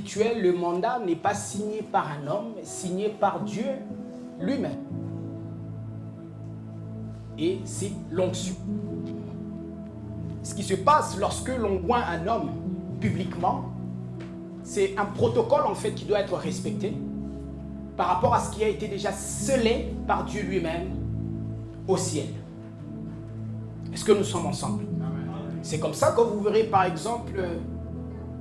spirituel, le mandat n'est pas signé par un homme, mais signé par Dieu lui-même. Et c'est l'onction. Ce qui se passe lorsque l'on oint un homme publiquement, c'est un protocole en fait qui doit être respecté par rapport à ce qui a été déjà scellé par Dieu lui-même au ciel. Est-ce que nous sommes ensemble? C'est comme ça que vous verrez par exemple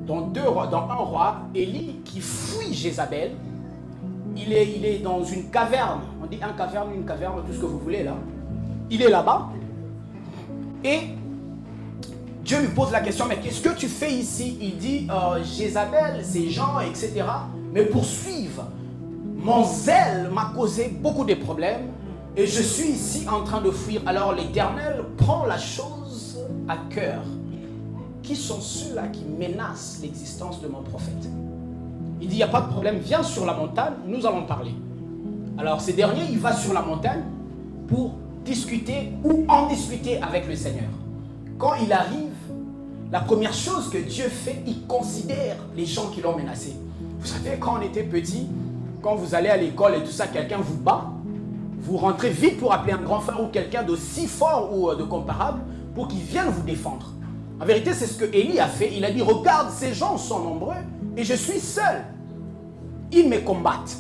dans un roi, Élie qui fuit Jézabel. Il est dans une caverne, on dit une caverne, tout ce que vous voulez là. Il est là-bas et Dieu lui pose la question, mais qu'est-ce que tu fais ici? Il dit, Jézabel, ses gens, etc. me poursuivent. Mon zèle m'a causé beaucoup de problèmes et je suis ici en train de fuir. Alors l'Éternel prend la chose à cœur. Qui sont ceux-là qui menacent l'existence de mon prophète? Il dit, il n'y a pas de problème, viens sur la montagne, nous allons parler. Alors ce dernier, il va sur la montagne pour discuter ou en discuter avec le Seigneur. Quand il arrive, la première chose que Dieu fait, il considère les gens qui l'ont menacé. Vous savez, quand on était petit, quand vous allez à l'école et tout ça, quelqu'un vous bat, vous rentrez vite pour appeler un grand frère ou quelqu'un d'aussi fort ou de comparable pour qu'il vienne vous défendre. En vérité, c'est ce que Élie a fait. Il a dit, regarde, ces gens sont nombreux et je suis seul. Ils me combattent.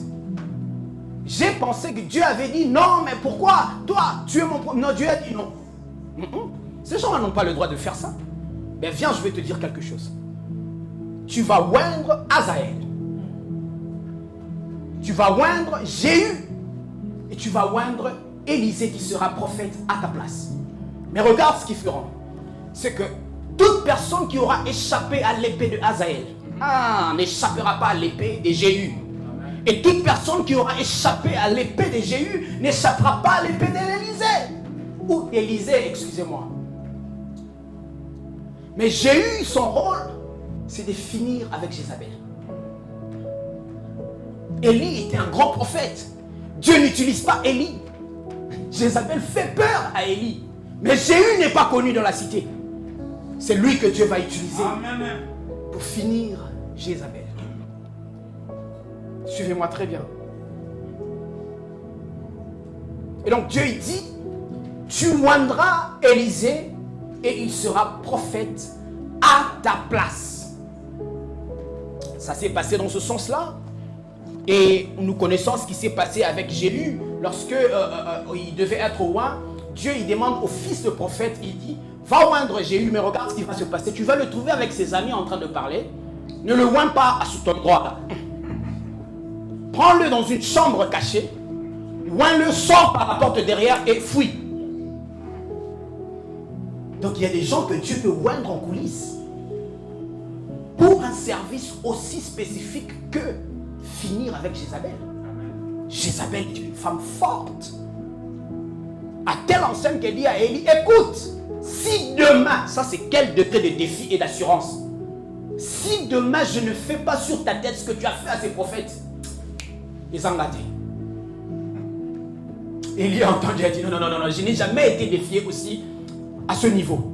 J'ai pensé que Dieu avait dit, non, mais pourquoi? Toi, tu es mon... Non, Dieu a dit non. Ces gens n'ont pas le droit de faire ça. Mais viens, je vais te dire quelque chose. Tu vas oindre Azaël. Tu vas oindre Jéhu. Et tu vas oindre Élisée qui sera prophète à ta place. Mais regarde ce qu'ils feront. C'est que toute personne qui aura échappé à l'épée de Azaël n'échappera pas à l'épée de Jéhu. Et toute personne qui aura échappé à l'épée de Jéhu n'échappera pas à l'épée d'Élisée. Ou Élisée, excusez-moi. Mais Jéhu, son rôle, c'est de finir avec Jézabel. Élie était un grand prophète. Dieu n'utilise pas Élie. Jézabel fait peur à Élie. Mais Jéhu n'est pas connu dans la cité. C'est lui que Dieu va utiliser pour finir Jézabel. Suivez-moi très bien. Et donc Dieu il dit, tu oindras Élisée et il sera prophète à ta place. Ça s'est passé dans ce sens-là. Et nous connaissons ce qui s'est passé avec Jéhu. Lorsque il devait être oint, Dieu il demande au fils de prophète, il dit, va oindre Jéhu, mais regarde ce qui va se passer. Tu vas le trouver avec ses amis en train de parler. Ne le oins pas sous ton droit là. Prends-le dans une chambre cachée. Oins-le, sors par la porte derrière et fuis. Donc il y a des gens que Dieu peut oindre en coulisses pour un service aussi spécifique que finir avec Jézabel. Jézabel est une femme forte. À telle enseigne qu'elle dit à Élie, écoute, si demain, ça c'est quel degré de défi et d'assurance, si demain je ne fais pas sur ta tête ce que tu as fait à ces prophètes, ils ont gâté. Élie a entendu, il a dit non, je n'ai jamais été défié aussi à ce niveau.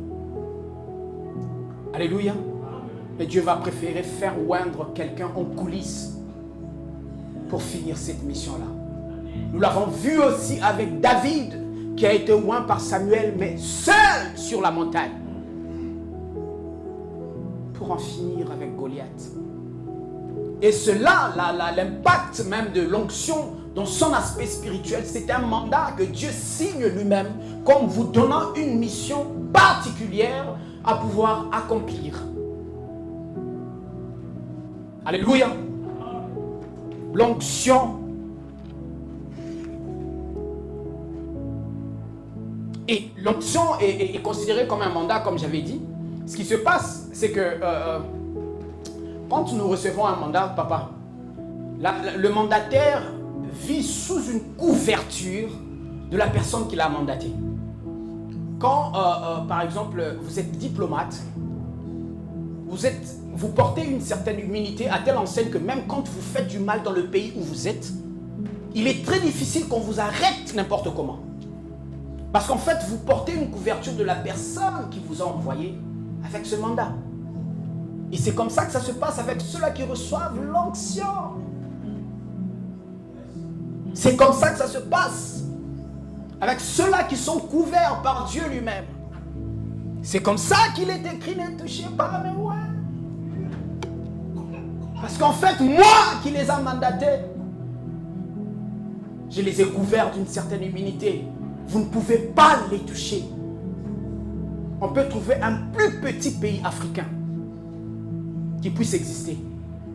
Alléluia. Mais Dieu va préférer faire oindre quelqu'un en coulisses pour finir cette mission-là. Nous l'avons vu aussi avec David, qui a été oint par Samuel, mais seul sur la montagne, pour en finir avec Goliath. Et cela, l'impact même de l'onction dans son aspect spirituel, c'est un mandat que Dieu signe lui-même comme vous donnant une mission particulière à pouvoir accomplir. Alléluia. L'onction. Et l'onction est considérée comme un mandat, comme j'avais dit. Ce qui se passe, c'est que quand nous recevons un mandat, papa, le mandataire vit sous une couverture de la personne qui l'a mandaté. Quand, par exemple, vous êtes diplomate, vous portez une certaine humilité à telle enseigne que même quand vous faites du mal dans le pays où vous êtes, il est très difficile qu'on vous arrête n'importe comment. Parce qu'en fait, vous portez une couverture de la personne qui vous a envoyé avec ce mandat. Et c'est comme ça que ça se passe avec ceux-là qui reçoivent l'onction. C'est comme ça que ça se passe avec ceux-là qui sont couverts par Dieu lui-même. C'est comme ça qu'il est écrit, ne touchez pas mes oins. Parce qu'en fait, moi qui les a mandatés, je les ai couverts d'une certaine immunité. Vous ne pouvez pas les toucher. On peut trouver un plus petit pays africain qui puisse exister.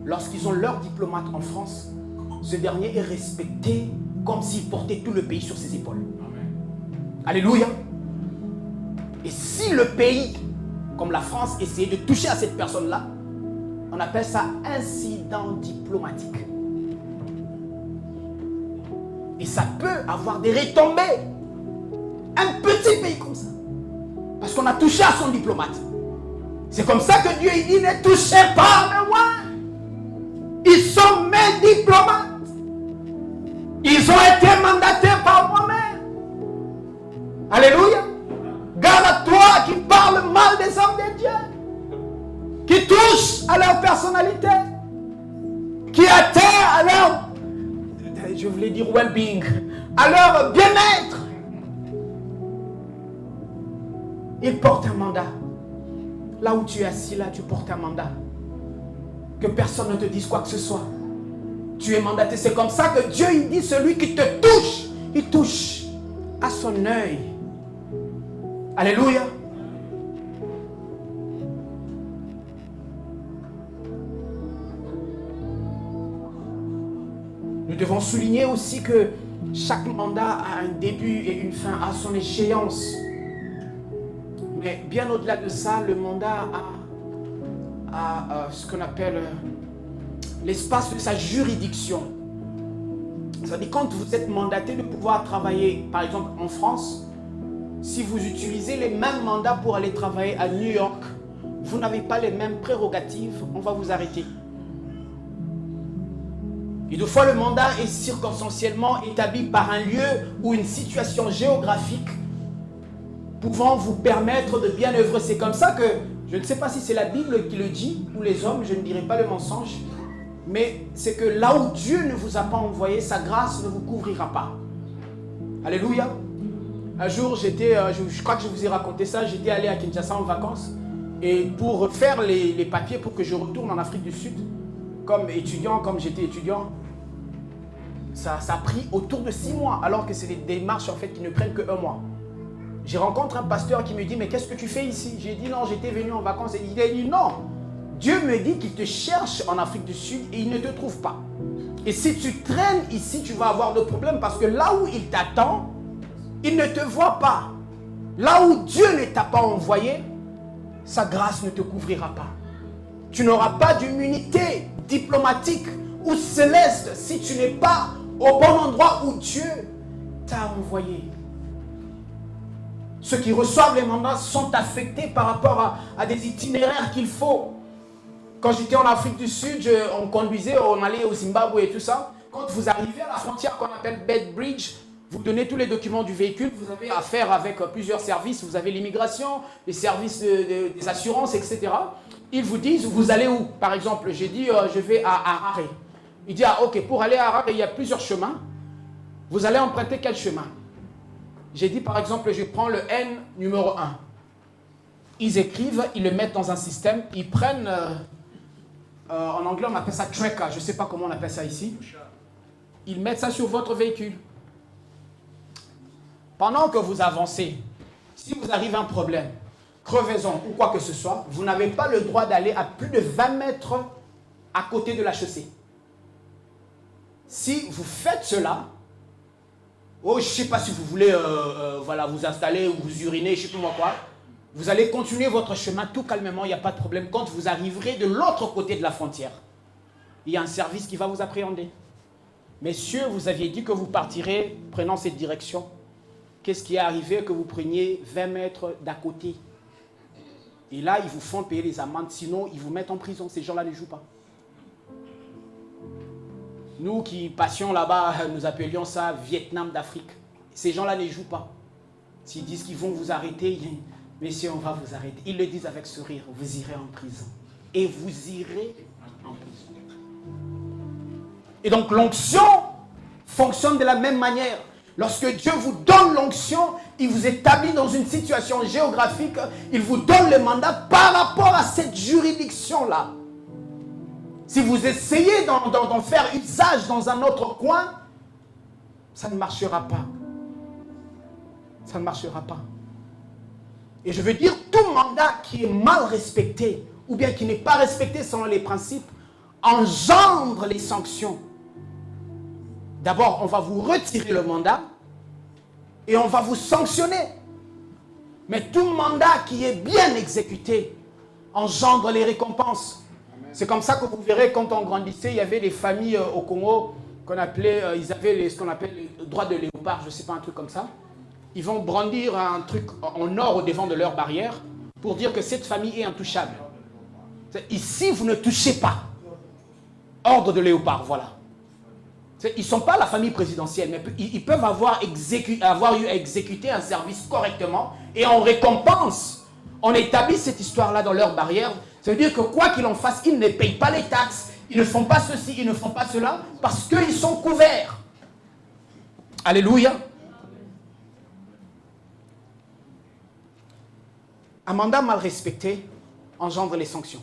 Lorsqu'ils ont leur diplomate en France, ce dernier est respecté comme s'il portait tout le pays sur ses épaules. Amen. Alléluia. Et si le pays, comme la France, essayait de toucher à cette personne-là, on appelle ça incident diplomatique. Et ça peut avoir des retombées. Un petit pays comme ça. Parce qu'on a touché à son diplomate. C'est comme ça que Dieu il dit, ne touchez pas mes oins. Ils sont mes diplomates. Ils ont été mandatés par moi-même. Alléluia. Garde à toi qui parle mal des hommes de Dieu. Qui touche à leur personnalité. Qui atteint à leur, je voulais dire well-being, à leur bien-être. Ils portent un mandat. Là où tu es assis, là, tu portes un mandat. Que personne ne te dise quoi que ce soit. Tu es mandaté. C'est comme ça que Dieu, il dit, celui qui te touche, il touche à son œil. Alléluia. Nous devons souligner aussi que chaque mandat a un début et une fin, à son échéance. Mais bien au-delà de ça, le mandat a ce qu'on appelle l'espace de sa juridiction. C'est-à-dire quand vous êtes mandaté de pouvoir travailler, par exemple en France, si vous utilisez les mêmes mandats pour aller travailler à New York, vous n'avez pas les mêmes prérogatives, on va vous arrêter. Et deux fois, le mandat est circonstanciellement établi par un lieu ou une situation géographique pouvant vous permettre de bien œuvrer. C'est comme ça que, je ne sais pas si c'est la Bible qui le dit, ou les hommes, je ne dirai pas le mensonge, mais c'est que là où Dieu ne vous a pas envoyé, sa grâce ne vous couvrira pas. Alléluia. Un jour, je crois que je vous ai raconté ça, j'étais allé à Kinshasa en vacances, et pour faire les papiers pour que je retourne en Afrique du Sud, comme étudiant, comme j'étais étudiant, ça a pris autour de 6 mois, alors que c'est des démarches en fait qui ne prennent que 1 mois. J'ai rencontré un pasteur qui me dit, mais qu'est-ce que tu fais ici? J'ai dit, non, j'étais venu en vacances. Et il a dit, non, Dieu me dit qu'il te cherche en Afrique du Sud et il ne te trouve pas. Et si tu traînes ici, tu vas avoir de problèmes parce que là où il t'attend, il ne te voit pas. Là où Dieu ne t'a pas envoyé, sa grâce ne te couvrira pas. Tu n'auras pas d'immunité diplomatique ou céleste si tu n'es pas au bon endroit où Dieu t'a envoyé. Ceux qui reçoivent les mandats sont affectés par rapport à des itinéraires qu'il faut. Quand j'étais en Afrique du Sud, on conduisait, on allait au Zimbabwe et tout ça. Quand vous arrivez à la frontière qu'on appelle Bedbridge, vous donnez tous les documents du véhicule, vous avez affaire avec plusieurs services, vous avez l'immigration, les services des assurances, etc. Ils vous disent, vous allez où? Par exemple, j'ai dit, je vais à Harare. Il dit, ah ok, pour aller à Harare, il y a plusieurs chemins. Vous allez emprunter quel chemin? J'ai dit, par exemple, je prends le N numéro 1. Ils écrivent, ils le mettent dans un système, ils prennent, en anglais on appelle ça tracker, je ne sais pas comment on appelle ça ici. Ils mettent ça sur votre véhicule. Pendant que vous avancez, si vous arrive un problème, crevaison ou quoi que ce soit, vous n'avez pas le droit d'aller à plus de 20 mètres à côté de la chaussée. Si vous faites cela, oh, je ne sais pas si vous voulez voilà, vous installer ou vous uriner, je ne sais pas moi quoi, vous allez continuer votre chemin tout calmement, il n'y a pas de problème. Quand vous arriverez de l'autre côté de la frontière, il y a un service qui va vous appréhender. Messieurs, vous aviez dit que vous partirez prenant cette direction. Qu'est-ce qui est arrivé que vous preniez 20 mètres d'à côté? Et là, ils vous font payer les amendes, sinon ils vous mettent en prison. Ces gens-là ne jouent pas. Nous qui passions là-bas, nous appelions ça Vietnam d'Afrique. Ces gens-là ne jouent pas. S'ils disent qu'ils vont vous arrêter, messieurs, on va vous arrêter. Ils le disent avec sourire, vous irez en prison. et vous irez en prison. Et donc l'onction fonctionne de la même manière. Lorsque Dieu vous donne l'onction, il vous établit dans une situation géographique, il vous donne le mandat par rapport à cette juridiction-là. Si vous essayez d'en faire usage dans un autre coin, ça ne marchera pas. Ça ne marchera pas. Et je veux dire, tout mandat qui est mal respecté, ou bien qui n'est pas respecté selon les principes, engendre les sanctions. D'abord, on va vous retirer le mandat et on va vous sanctionner. Mais tout mandat qui est bien exécuté engendre les récompenses. C'est comme ça que vous verrez, quand on grandissait, il y avait des familles au Congo qu'on appelait, ils avaient ce qu'on appelle le droit de léopard, je ne sais pas, un truc comme ça. Ils vont brandir un truc en or au devant de leur barrière pour dire que cette famille est intouchable. Ici, vous ne touchez pas. Ordre de léopard, voilà. Ils ne sont pas la famille présidentielle, mais ils peuvent avoir eu à exécuter un service correctement et en récompense, on établit cette histoire-là dans leur barrière. Ça veut dire que quoi qu'il en fasse, ils ne payent pas les taxes, ils ne font pas ceci, ils ne font pas cela, parce qu'ils sont couverts. Alléluia. Un mandat mal respecté engendre les sanctions.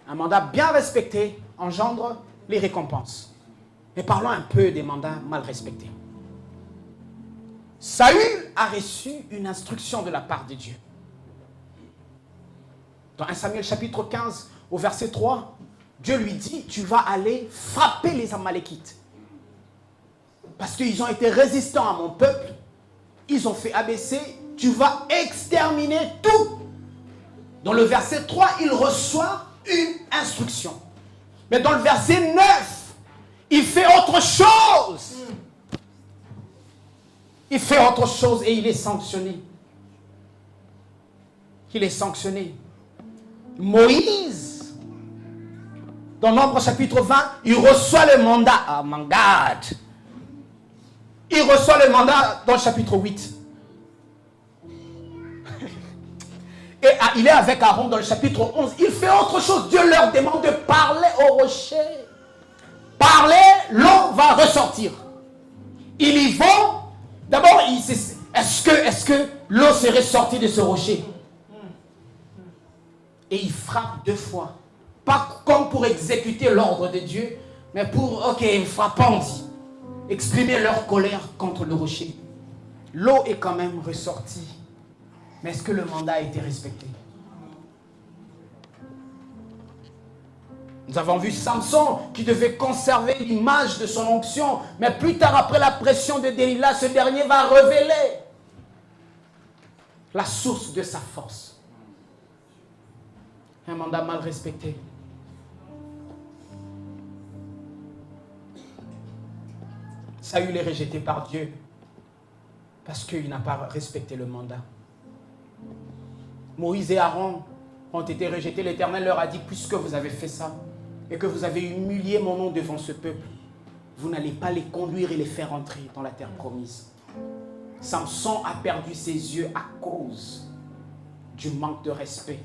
Un mandat bien respecté engendre les récompenses. Mais parlons un peu des mandats mal respectés. Saül a reçu une instruction de la part de Dieu. Dans 1 Samuel chapitre 15, au verset 3, Dieu lui dit, tu vas aller frapper les Amalékites. Parce qu'ils ont été résistants à mon peuple, ils ont fait abaisser, tu vas exterminer tout. Dans le verset 3, il reçoit une instruction. Mais dans le verset 9, il fait autre chose. Il fait autre chose et il est sanctionné. Il est sanctionné. Moïse, dans Nombre chapitre 20, il reçoit le mandat. Ah, my God. Il reçoit le mandat dans le chapitre 8. Et il est avec Aaron dans le chapitre 11. Il fait autre chose. Dieu leur demande de parler au rocher. Parler, l'eau va ressortir. Ils y vont. D'abord, est-ce que l'eau serait sortie de ce rocher? Et ils frappent 2 fois. Pas comme pour exécuter l'ordre de Dieu, mais pour, frappant, exprimer leur colère contre le rocher. L'eau est quand même ressortie. Mais est-ce que le mandat a été respecté? Nous avons vu Samson qui devait conserver l'image de son onction, mais plus tard, après la pression de Delilah, ce dernier va révéler la source de sa force. Un mandat mal respecté. Saül est rejeté par Dieu parce qu'il n'a pas respecté le mandat. Moïse et Aaron ont été rejetés. L'Éternel leur a dit, puisque vous avez fait ça et que vous avez humilié mon nom devant ce peuple, vous n'allez pas les conduire et les faire entrer dans la terre promise. Samson a perdu ses yeux à cause du manque de respect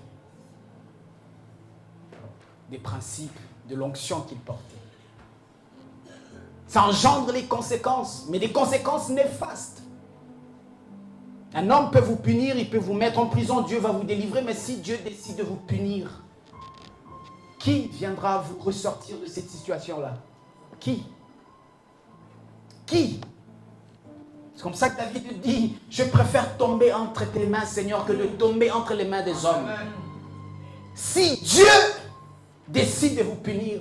des principes de l'onction qu'il portait. Ça engendre les conséquences, mais des conséquences néfastes. Un homme peut vous punir, il peut vous mettre en prison, Dieu va vous délivrer, mais si Dieu décide de vous punir, qui viendra vous ressortir de cette situation-là? Qui? C'est comme ça que David dit, je préfère tomber entre tes mains, Seigneur, que de tomber entre les mains des hommes. Si Dieu décide de vous punir,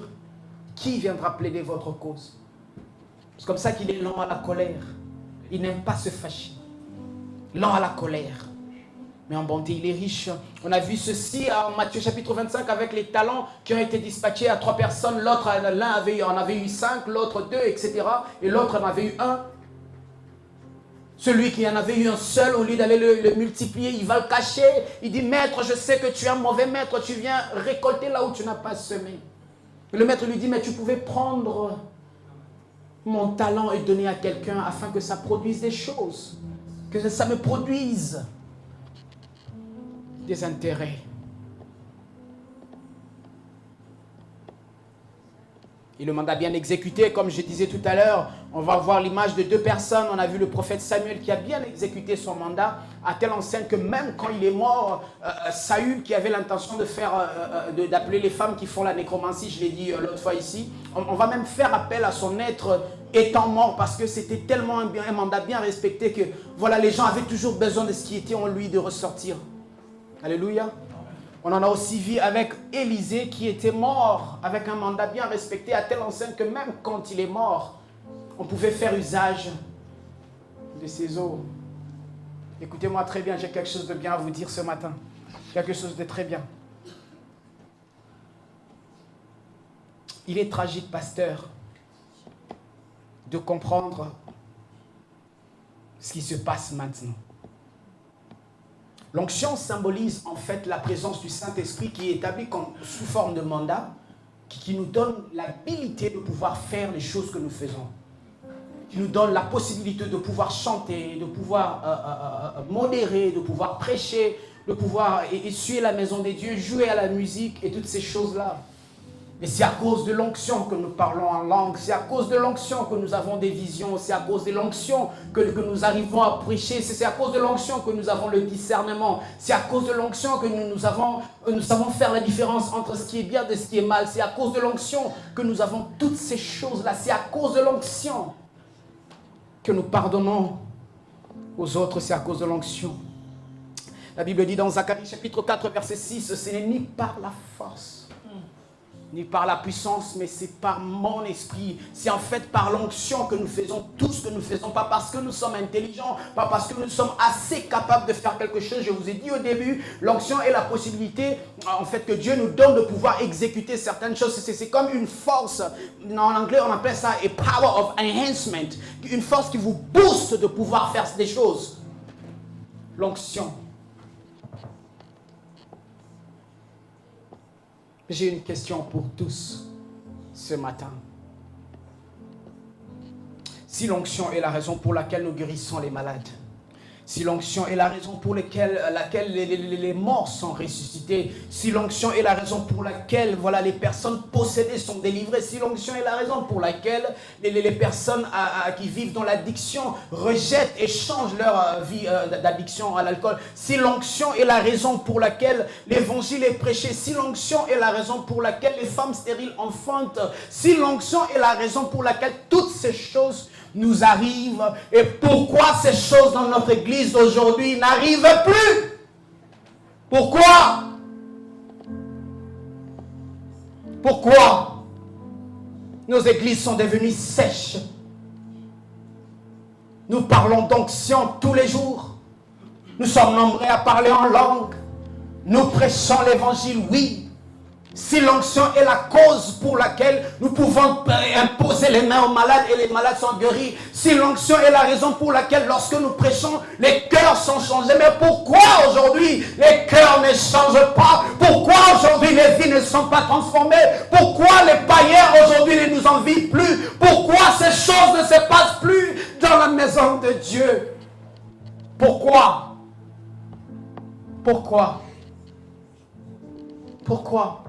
qui viendra plaider votre cause? C'est comme ça qu'il est lent à la colère. Il n'aime pas se fâcher. Lent à la colère. Mais en bonté, il est riche. On a vu ceci en Matthieu chapitre 25 avec les talents qui ont été dispatchés à 3 personnes. L'autre, l'un en avait eu 5, l'autre 2, etc. Et l'autre en avait eu 1. Celui qui en avait eu un seul, au lieu d'aller le multiplier, il va le cacher. Il dit, maître, je sais que tu es un mauvais maître, tu viens récolter là où tu n'as pas semé. Et le maître lui dit, mais tu pouvais prendre mon talent et donner à quelqu'un afin que ça produise des choses. Que ça me produise des intérêts. Et le mandat bien exécuté, comme je disais tout à l'heure, on va voir l'image de 2 personnes. On a vu le prophète Samuel qui a bien exécuté son mandat, à telle enseigne que même quand il est mort, Saül qui avait l'intention d'appeler les femmes qui font la nécromancie, je l'ai dit l'autre fois ici, on va même faire appel à son être étant mort parce que c'était tellement un mandat bien respecté que voilà, les gens avaient toujours besoin de ce qui était en lui de ressortir. Alléluia. On en a aussi vu avec Élisée qui était mort avec un mandat bien respecté à telle enseigne que même quand il est mort, on pouvait faire usage de ses eaux. Écoutez-moi très bien, j'ai quelque chose de bien à vous dire ce matin. Quelque chose de très bien. Il est tragique, pasteur, de comprendre ce qui se passe maintenant. L'onction symbolise en fait la présence du Saint-Esprit qui est établi sous forme de mandat, qui nous donne l'habilité de pouvoir faire les choses que nous faisons, qui nous donne la possibilité de pouvoir chanter, de pouvoir modérer, de pouvoir prêcher, de pouvoir essuyer la maison des dieux, jouer à la musique et toutes ces choses-là. Et c'est à cause de l'onction que nous parlons en langue, c'est à cause de l'onction que nous avons des visions, c'est à cause de l'onction que nous arrivons à prêcher, c'est à cause de l'onction que nous avons le discernement, c'est à cause de l'onction que nous savons faire la différence entre ce qui est bien et ce qui est mal, c'est à cause de l'onction que nous avons toutes ces choses-là, c'est à cause de l'onction que nous pardonnons aux autres, c'est à cause de l'onction. La Bible dit dans Zacharie chapitre 4 verset 6, ce n'est ni par la force, ni par la puissance, mais c'est par mon esprit. C'est en fait par l'onction que nous faisons tout ce que nous faisons. Pas parce que nous sommes intelligents, pas parce que nous sommes assez capables de faire quelque chose. Je vous ai dit au début, l'onction est la possibilité, en fait, que Dieu nous donne de pouvoir exécuter certaines choses. C'est comme une force. En anglais, on appelle ça a power of enhancement. Une force qui vous booste de pouvoir faire des choses. L'onction. J'ai une question pour tous ce matin. Si l'onction est la raison pour laquelle nous guérissons les malades, si l'onction est la raison pour laquelle les morts sont ressuscités, si l'onction est la raison pour laquelle voilà, les personnes possédées sont délivrées, si l'onction est la raison pour laquelle les personnes qui vivent dans l'addiction rejettent et changent leur vie d'addiction à l'alcool, si l'onction est la raison pour laquelle l'évangile est prêché, si l'onction est la raison pour laquelle les femmes stériles enfantent, si l'onction est la raison pour laquelle toutes ces choses nous arrivent, et pourquoi ces choses dans notre église d'aujourd'hui n'arrivent plus? Pourquoi? Pourquoi nos églises sont devenues sèches? Nous parlons d'onction tous les jours. Nous sommes nombreux à parler en langue. Nous prêchons l'évangile, oui. Si l'onction est la cause pour laquelle nous pouvons imposer les mains aux malades et les malades sont guéris, si l'onction est la raison pour laquelle lorsque nous prêchons, les cœurs sont changés, mais pourquoi aujourd'hui les cœurs ne changent pas? Pourquoi aujourd'hui les vies ne sont pas transformées? Pourquoi les païens aujourd'hui ne nous envient plus? Pourquoi ces choses ne se passent plus dans la maison de Dieu? Pourquoi? Pourquoi? Pourquoi?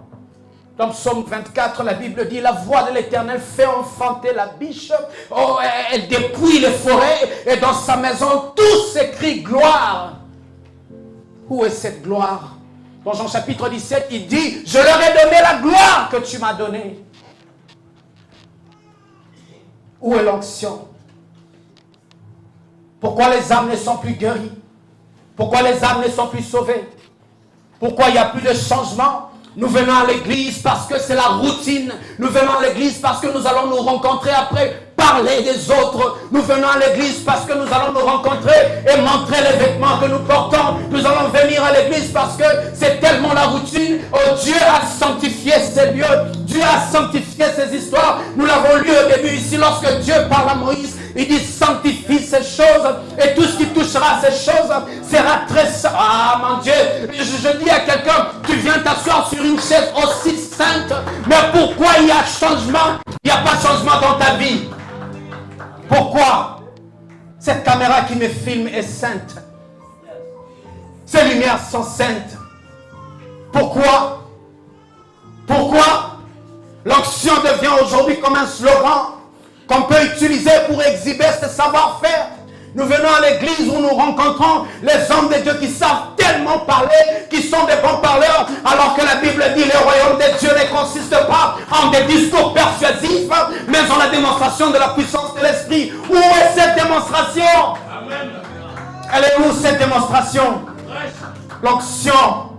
Dans Psaume 24, la Bible dit, la voix de l'Éternel fait enfanter la biche. Oh, elle dépouille les forêts et dans sa maison, tous s'écrient gloire. Où est cette gloire? Dans Jean chapitre 17, il dit, je leur ai donné la gloire que tu m'as donnée. Où est l'onction? Pourquoi les âmes ne sont plus guéries? Pourquoi les âmes ne sont plus sauvées? Pourquoi il n'y a plus de changement? Nous venons à l'église parce que c'est la routine. Nous venons à l'église parce que nous allons nous rencontrer après, parler des autres. Nous venons à l'église parce que nous allons nous rencontrer et montrer les vêtements que nous portons. Nous allons venir à l'église parce que c'est tellement la routine. Oh, Dieu a sanctifié ces lieux. Dieu a sanctifié ces histoires. Nous l'avons lu au début ici lorsque Dieu parle à Moïse. Il dit sanctifie ces choses et tout ce qui touchera à ces choses sera très saint. Ah mon Dieu, je dis à quelqu'un, tu viens t'asseoir sur une chaise aussi sainte, mais pourquoi il y a changement? Il n'y a pas de changement dans ta vie. Pourquoi? Cette caméra qui me filme est sainte. Ces lumières sont saintes. Pourquoi? Pourquoi? L'onction devient aujourd'hui comme un slogan qu'on peut utiliser pour exhiber ce savoir-faire. Nous venons à l'église où nous rencontrons les hommes de Dieu qui savent tellement parler, qui sont des bons parleurs, alors que la Bible dit le royaume de Dieu ne consiste pas en des discours persuasifs, mais en la démonstration de la puissance de l'Esprit. Où est cette démonstration? Amen. Elle est où cette démonstration? L'onction.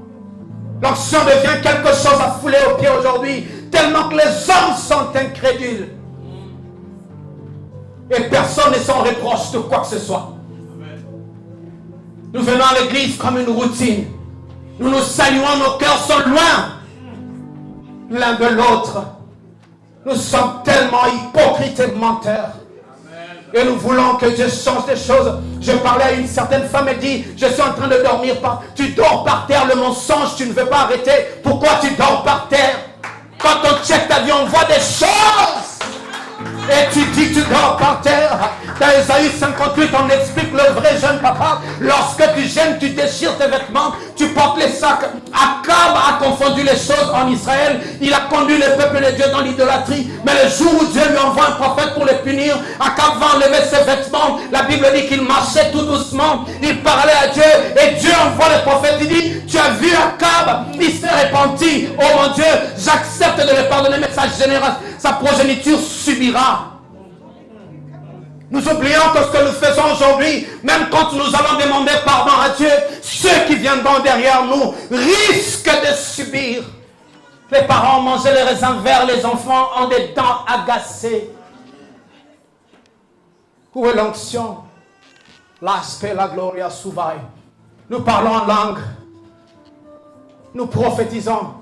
L'onction devient quelque chose à fouler aux pieds aujourd'hui, tellement que les hommes sont incrédules. Et personne ne s'en reproche de quoi que ce soit. Nous venons à l'église comme une routine. Nous nous saluons, nos cœurs sont loin l'un de l'autre. Nous sommes tellement hypocrites et menteurs. Et nous voulons que Dieu change des choses. Je parlais à une certaine femme, elle dit, je suis en train de dormir. Tu dors par terre, le mensonge, tu ne veux pas arrêter. Pourquoi tu dors par terre? Quand on check ta vie, on voit des choses. Et tu dis, tu dors par terre. Dans Ésaïe 58, on explique le vrai jeune papa. Lorsque tu gênes, tu déchires tes vêtements, tu portes les sacs. Akab a confondu les choses en Israël. Il a conduit le peuple de Dieu dans l'idolâtrie. Mais le jour où Dieu lui envoie un prophète pour les punir, Akab va enlever ses vêtements. La Bible dit qu'il marchait tout doucement. Il parlait à Dieu. Et Dieu envoie le prophète. Il dit, tu as vu Akab, il s'est repenti. Oh mon Dieu, j'accepte de le pardonner, mais sa progéniture subira. Nous oublions que ce que nous faisons aujourd'hui, même quand nous allons demander pardon à Dieu, ceux qui viendront derrière nous risquent de subir. Les parents mangeaient les raisins verts, les enfants ont des dents agacées. Où est l'onction? L'aspect, la gloria suvai. Nous parlons en langue. Nous prophétisons.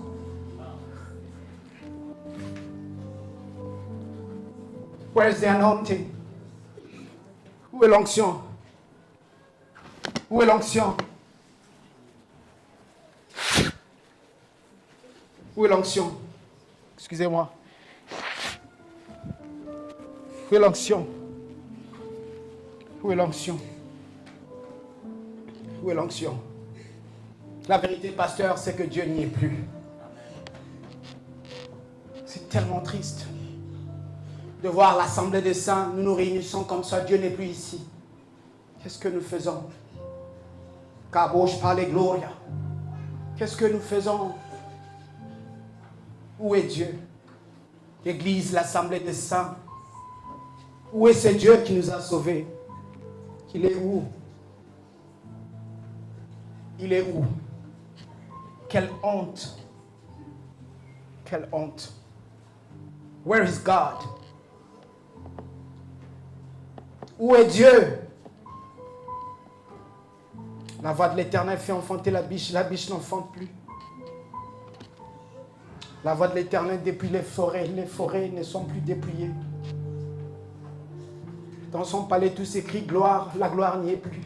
Where's the anointing? Où est l'onction? Où est l'onction? Où est l'onction? Excusez-moi. Où est l'onction? Où est l'onction? Où est l'onction? La vérité, pasteur, c'est que Dieu n'y est plus. C'est tellement triste de voir l'assemblée des saints, nous nous réunissons comme ça, Dieu n'est plus ici. Qu'est-ce que nous faisons? Kabosh par les gloria. Qu'est-ce que nous faisons? Où est Dieu? L'église, l'assemblée des saints. Où est ce Dieu qui nous a sauvés? Il est où? Il est où? Quelle honte! Quelle honte! Where is God? Où est Dieu? La voix de l'Éternel fait enfanter la biche n'enfante plus. La voix de l'Éternel dépouille les forêts ne sont plus dépouillées. Dans son palais, tous ces cris gloire, la gloire n'y est plus.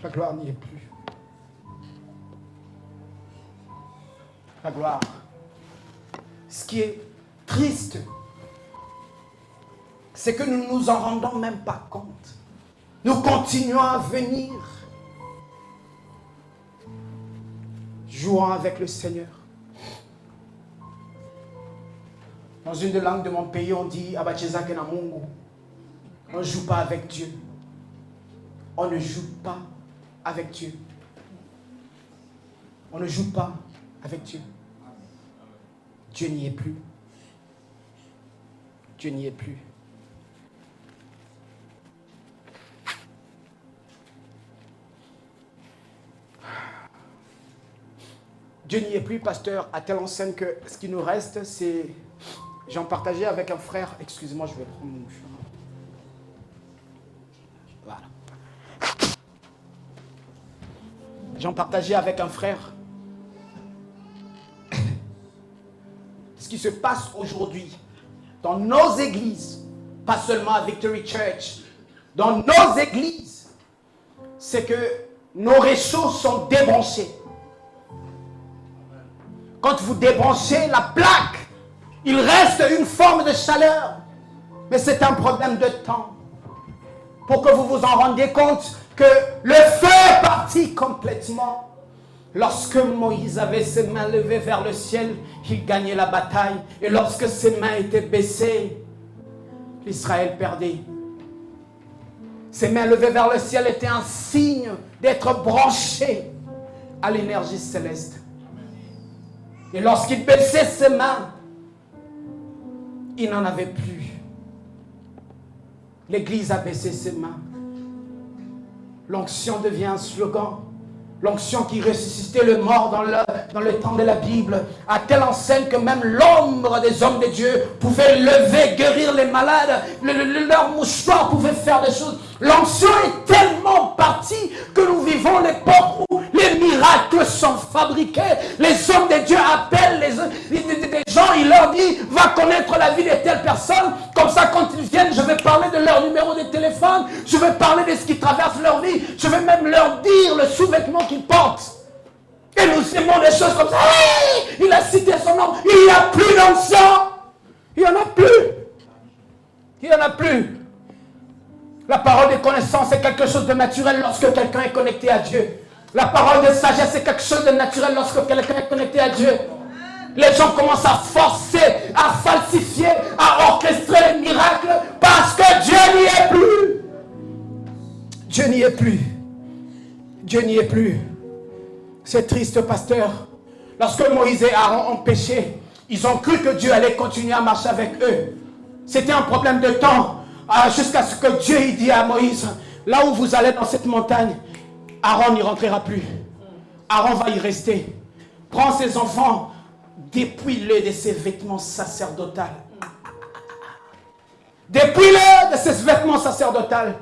La gloire n'y est plus. La gloire. Ce qui est triste, c'est que nous ne nous en rendons même pas compte. Nous continuons à venir, jouant avec le Seigneur. Dans une des langues de mon pays, on dit Abacheza Kenamungu. On ne joue pas avec Dieu. On ne joue pas avec Dieu. On ne joue pas avec Dieu. Dieu n'y est plus. Dieu n'y est plus. Dieu n'y est plus, pasteur, à telle enseigne que ce qui nous reste, c'est... J'en partageais avec un frère. Excusez-moi, je vais prendre mon chemin. Voilà. J'en partageais avec un frère. Ce qui se passe aujourd'hui dans nos églises, pas seulement à Victory Church, dans nos églises, c'est que nos réchauds sont débranchés. Quand vous débranchez la plaque, il reste une forme de chaleur. Mais c'est un problème de temps. Pour que vous vous en rendiez compte que le feu est parti complètement. Lorsque Moïse avait ses mains levées vers le ciel, il gagnait la bataille. Et lorsque ses mains étaient baissées, l'Israël perdait. Ses mains levées vers le ciel étaient un signe d'être branché à l'énergie céleste. Et lorsqu'il baissait ses mains, il n'en avait plus. L'Église a baissé ses mains. L'onction devient un slogan. L'onction qui ressuscitait le mort dans le temps de la Bible, à telle enseigne que même l'ombre des hommes de Dieu pouvait lever, guérir les malades, leur mouchoir pouvait faire des choses. L'onction est tellement partie que nous vivons l'époque où les miracles sont fabriqués. Les hommes de Dieu appellent les gens, ils leur disent, va connaître la vie de telle personne. Comme ça, quand ils viennent, je vais parler de leur numéro de téléphone, je vais parler de ce qui traverse leur vie, je vais même leur dire le sous-vêtement qu'ils portent. Et nous aimons des choses comme ça. Hey, il a cité son nom, il n'y a plus d'onction. Il n'y en a plus. Il n'y en a plus. La parole de connaissance est quelque chose de naturel lorsque quelqu'un est connecté à Dieu. La parole de sagesse est quelque chose de naturel lorsque quelqu'un est connecté à Dieu. Les gens commencent à forcer, à falsifier, à orchestrer les miracles parce que Dieu n'y est plus. Dieu n'y est plus. Dieu n'y est plus. C'est triste, pasteur. Lorsque Moïse et Aaron ont péché, ils ont cru que Dieu allait continuer à marcher avec eux. C'était un problème de temps. Jusqu'à ce que Dieu il dit à Moïse, là où vous allez dans cette montagne, Aaron n'y rentrera plus. Aaron va y rester. Prends ses enfants, dépouille-les de ses vêtements sacerdotaux. Dépouille-les de ses vêtements sacerdotaux.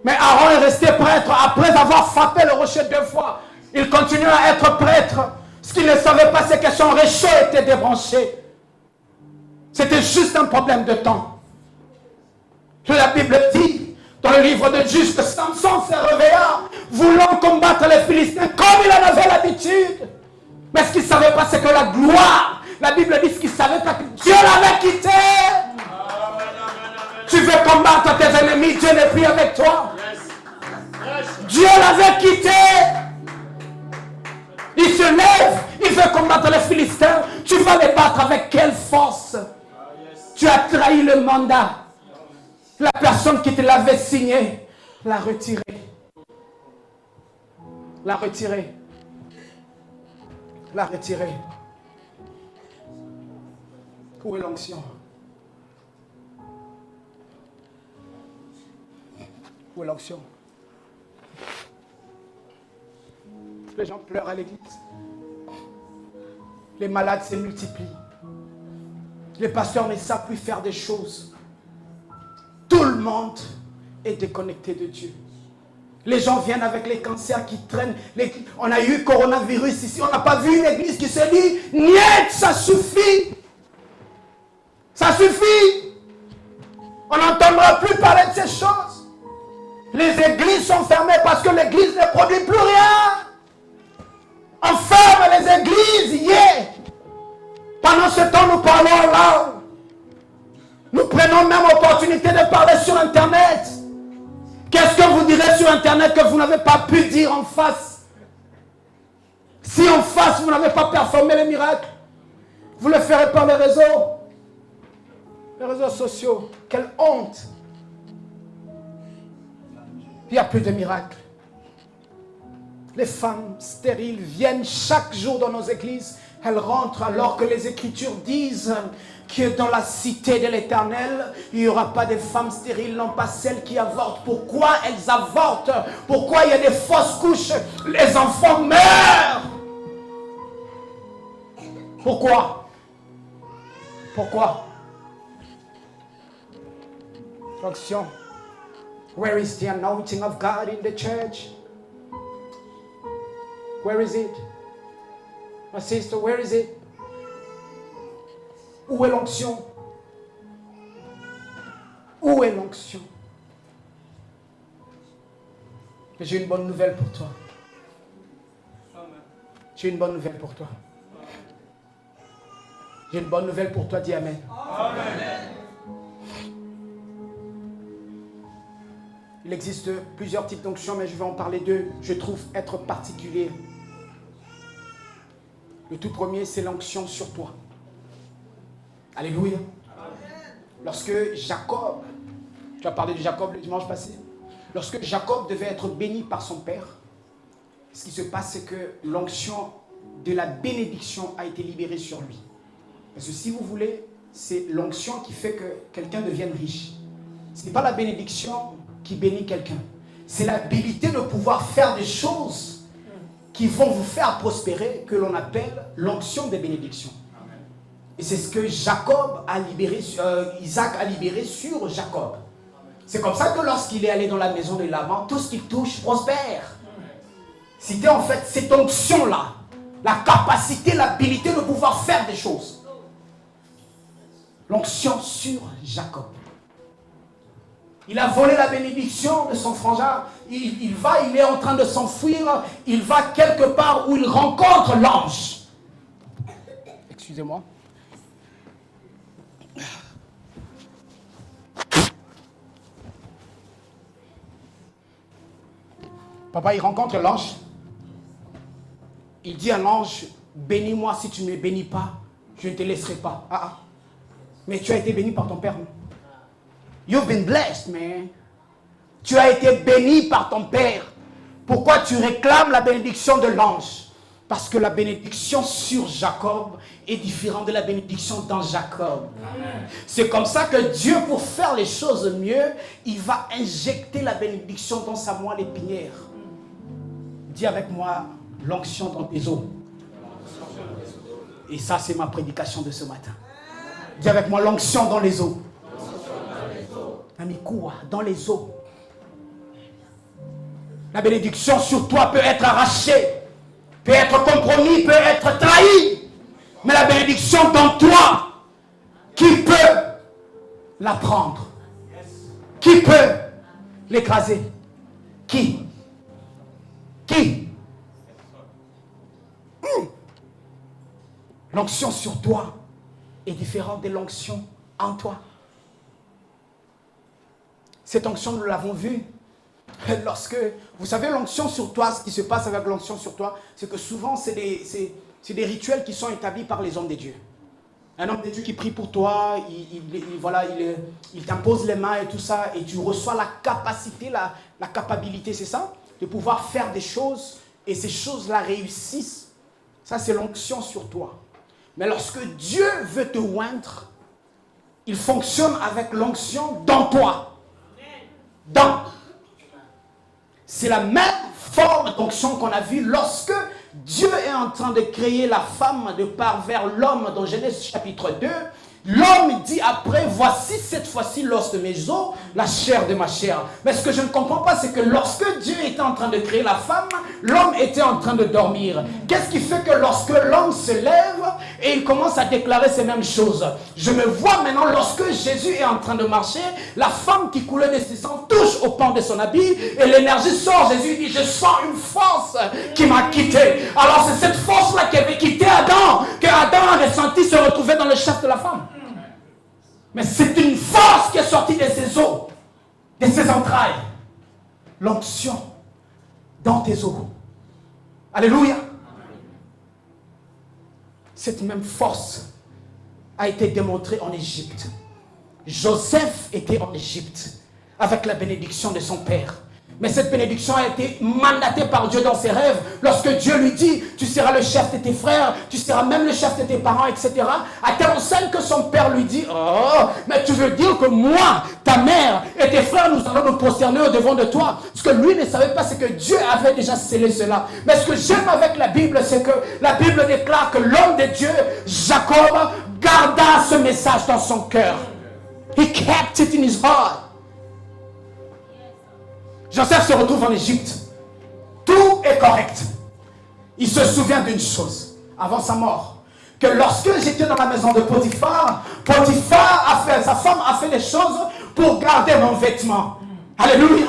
Mais Aaron est resté prêtre après avoir frappé le rocher 2 fois. Il continue à être prêtre. Ce qu'il ne savait pas, c'est que son réchaud était débranché. C'était juste un problème de temps. La Bible dit, dans le livre de Juges, que Samson s'est réveilla, voulant combattre les Philistins comme il en avait l'habitude. Mais ce qu'il ne savait pas, c'est que la gloire, la Bible dit ce qu'il ne savait pas, que Dieu l'avait quitté. Tu veux combattre tes ennemis, Dieu n'est plus avec toi. Dieu l'avait quitté. Il se lève, il veut combattre les Philistins. Tu vas les battre avec quelle force? Tu as trahi le mandat. La personne qui te l'avait signé l'a retiré. L'a retiré. L'a retiré. Où est l'onction? Où est l'onction? Les gens pleurent à l'église. Les malades se multiplient. Les pasteurs ne savent plus faire des choses. Tout le monde est déconnecté de Dieu. Les gens viennent avec les cancers qui traînent. On a eu coronavirus ici. On n'a pas vu une église qui se dit « Niet, ça suffit. Ça suffit. » On n'entendra plus parler de ces choses. Les églises sont fermées parce que l'église ne produit plus rien. On ferme les églises hier. Pendant ce temps, nous parlons en langue. Nous prenons même l'opportunité de parler sur Internet. Qu'est-ce que vous direz sur Internet que vous n'avez pas pu dire en face? Si en face, vous n'avez pas performé les miracles, vous le ferez par les réseaux sociaux. Quelle honte! Il n'y a plus de miracles. Les femmes stériles viennent chaque jour dans nos églises. Elles rentrent alors que les Écritures disent que dans la cité de l'Éternel, il n'y aura pas de femmes stériles, non pas celles qui avortent. Pourquoi elles avortent? Pourquoi il y a des fausses couches? Les enfants meurent. Pourquoi? Pourquoi? L'onction. Where is the anointing of God in the church? Where is it? My sister, where is it? Où est l'onction? Où est l'onction? J'ai une bonne nouvelle pour toi. J'ai une bonne nouvelle pour toi. J'ai une bonne nouvelle pour toi, dis Amen. Amen. Il existe plusieurs types d'onction, mais je vais en parler d'eux. Je trouve être particulier. Le tout premier, c'est l'onction sur toi. Alléluia. Lorsque Jacob, tu as parlé de Jacob le dimanche passé, lorsque Jacob devait être béni par son père, ce qui se passe, c'est que l'onction de la bénédiction a été libérée sur lui. Parce que si vous voulez, c'est l'onction qui fait que quelqu'un devienne riche. Ce n'est pas la bénédiction qui bénit quelqu'un. C'est l'habilité de pouvoir faire des choses qui vont vous faire prospérer, que l'on appelle l'onction des bénédictions. Et c'est ce que Jacob a libéré, Isaac a libéré sur Jacob. C'est comme ça que lorsqu'il est allé dans la maison de Laban, tout ce qu'il touche prospère. C'était en fait cette onction-là, la capacité, l'habilité de pouvoir faire des choses. L'onction sur Jacob. Il a volé la bénédiction de son frangin. Il est en train de s'enfuir. Il va quelque part où il rencontre l'ange. Excusez-moi. Papa, il rencontre l'ange. Il dit à l'ange, bénis-moi, si tu ne me bénis pas, je ne te laisserai pas. Mais tu as été béni par ton père. You've been blessed, man. Tu as été béni par ton père. Pourquoi tu réclames la bénédiction de l'ange? Parce que la bénédiction sur Jacob est différente de la bénédiction dans Jacob. C'est comme ça que Dieu, pour faire les choses mieux, il va injecter la bénédiction dans sa moelle épinière. Dis avec moi, l'onction dans tes os. Et ça, c'est ma prédication de ce matin. Dis avec moi, l'onction dans les os. Amikoua, dans les os. La bénédiction sur toi peut être arrachée, peut être compromise, peut être trahie. Mais la bénédiction dans toi, qui peut la prendre? Qui peut l'écraser? Qui? L'onction sur toi est différente de l'onction en toi. Cette onction, nous l'avons vue lorsque, vous savez, l'onction sur toi, ce qui se passe avec l'onction sur toi, c'est que souvent, c'est des rituels qui sont établis par les hommes de Dieu. Un homme de Dieu qui prie pour toi, il t'impose les mains et tout ça, et tu reçois la capacité, la capacité, c'est ça, de pouvoir faire des choses, et ces choses-là réussissent. Ça, c'est l'onction sur toi. Mais lorsque Dieu veut te oindre, il fonctionne avec l'onction dans toi. C'est la même forme d'onction qu'on a vue lorsque Dieu est en train de créer la femme de part vers l'homme dans Genèse chapitre 2. L'homme dit après, voici cette fois-ci l'os de mes os, la chair de ma chair. Mais ce que je ne comprends pas, c'est que lorsque Dieu était en train de créer la femme, l'homme était en train de dormir. Qu'est-ce qui fait que lorsque l'homme se lève et il commence à déclarer ces mêmes choses? Je me vois maintenant, lorsque Jésus est en train de marcher, la femme qui coulait de ses sangs touche au pan de son habit et l'énergie sort. Jésus dit, je sens une force qui m'a quitté. Alors c'est cette force-là qui avait quitté Adam, que Adam a ressenti se retrouver dans le chef de la femme. Mais c'est une force qui est sortie de ses os, de ses entrailles. L'onction dans tes os. Alléluia. Cette même force a été démontrée en Égypte. Joseph était en Égypte avec la bénédiction de son père. Mais cette bénédiction a été mandatée par Dieu dans ses rêves. Lorsque Dieu lui dit, tu seras le chef de tes frères, tu seras même le chef de tes parents, etc. À telle enseigne que son père lui dit, oh, mais tu veux dire que moi, ta mère et tes frères, nous allons nous prosterner au devant de toi. Ce que lui ne savait pas, c'est que Dieu avait déjà scellé cela. Mais ce que j'aime avec la Bible, c'est que la Bible déclare que l'homme de Dieu, Jacob, garda ce message dans son cœur. He kept it in his heart. Joseph se retrouve en Égypte. Tout est correct. Il se souvient d'une chose, avant sa mort, que lorsque j'étais dans la maison de Potiphar, sa femme a fait des choses pour garder mon vêtement. Alléluia.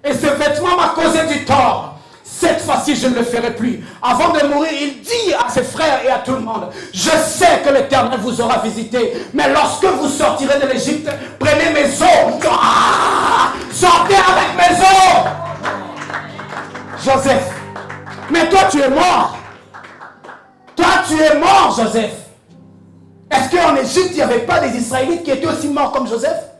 Et ce vêtement m'a causé du tort. Cette fois-ci, je ne le ferai plus. Avant de mourir, il dit à ses frères et à tout le monde, je sais que l'Éternel vous aura visité, mais lorsque vous sortirez de l'Égypte, prenez mes os. Sortez avec mes os. Joseph, mais toi tu es mort. Toi, tu es mort, Joseph. Est-ce qu'en Égypte, il n'y avait pas des Israélites qui étaient aussi morts comme Joseph?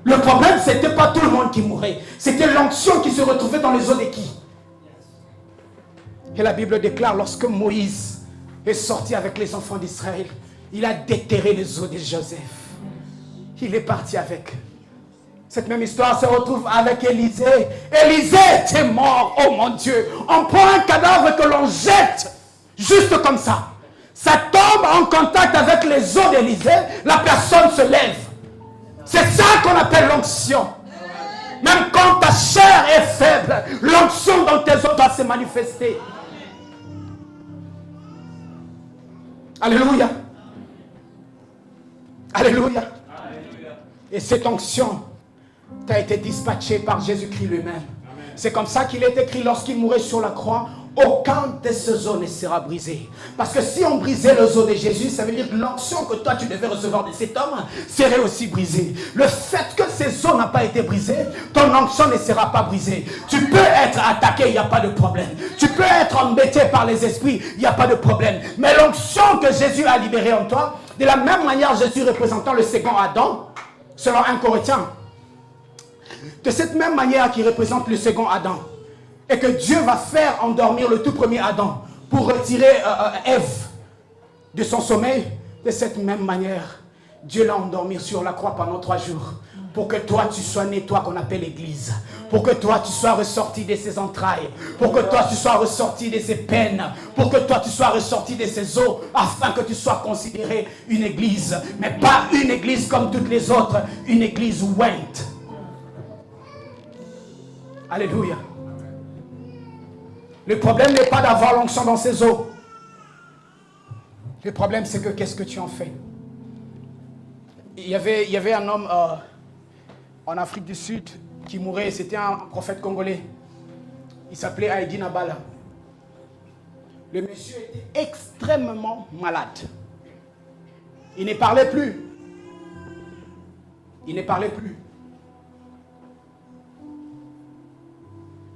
Le problème, ce n'était pas tout le monde qui mourait. C'était l'onction qui se retrouvait dans les os des qui. Et la Bible déclare, lorsque Moïse est sorti avec les enfants d'Israël, il a déterré les os de Joseph. Il est parti avec. Cette même histoire se retrouve avec Élisée. Élisée était mort, oh mon Dieu. On prend un cadavre que l'on jette, juste comme ça. Ça tombe en contact avec les os d'Élisée, la personne se lève. C'est ça qu'on appelle l'onction. Même quand ta chair est faible, l'onction dans tes os doit se manifester. Alléluia. Alléluia. Et cette onction t'a été dispatchée par Jésus-Christ lui-même. C'est comme ça qu'il est écrit lorsqu'il mourait sur la croix. Aucun de ces os ne sera brisé. Parce que si on brisait les os de Jésus, ça veut dire que l'onction que toi tu devais recevoir de cet homme serait aussi brisée. Le fait que ces os n'ont pas été brisés, ton onction ne sera pas brisée. Tu peux être attaqué, il n'y a pas de problème. Tu peux être embêté par les esprits, il n'y a pas de problème. Mais l'onction que Jésus a libérée en toi, de la même manière Jésus représentant le second Adam, selon 1 Corinthiens, de cette même manière qu'il représente le second Adam, et que Dieu va faire endormir le tout premier Adam pour retirer Ève de son sommeil, de cette même manière, Dieu l'a endormi sur la croix pendant 3 jours. Pour que toi tu sois né, toi qu'on appelle l'église. Pour que toi tu sois ressorti de ses entrailles. Pour que toi tu sois ressorti de ses peines. Pour que toi tu sois ressorti de ses os. Afin que tu sois considéré une église. Mais pas une église comme toutes les autres. Une église ointe. Alléluia. Le problème n'est pas d'avoir l'onction dans ses os. Le problème c'est que qu'est-ce que tu en fais? Il y avait un homme en Afrique du Sud qui mourait. C'était un prophète congolais. Il s'appelait Haïdi Nabala. Le monsieur était extrêmement malade. Il ne parlait plus. Il ne parlait plus.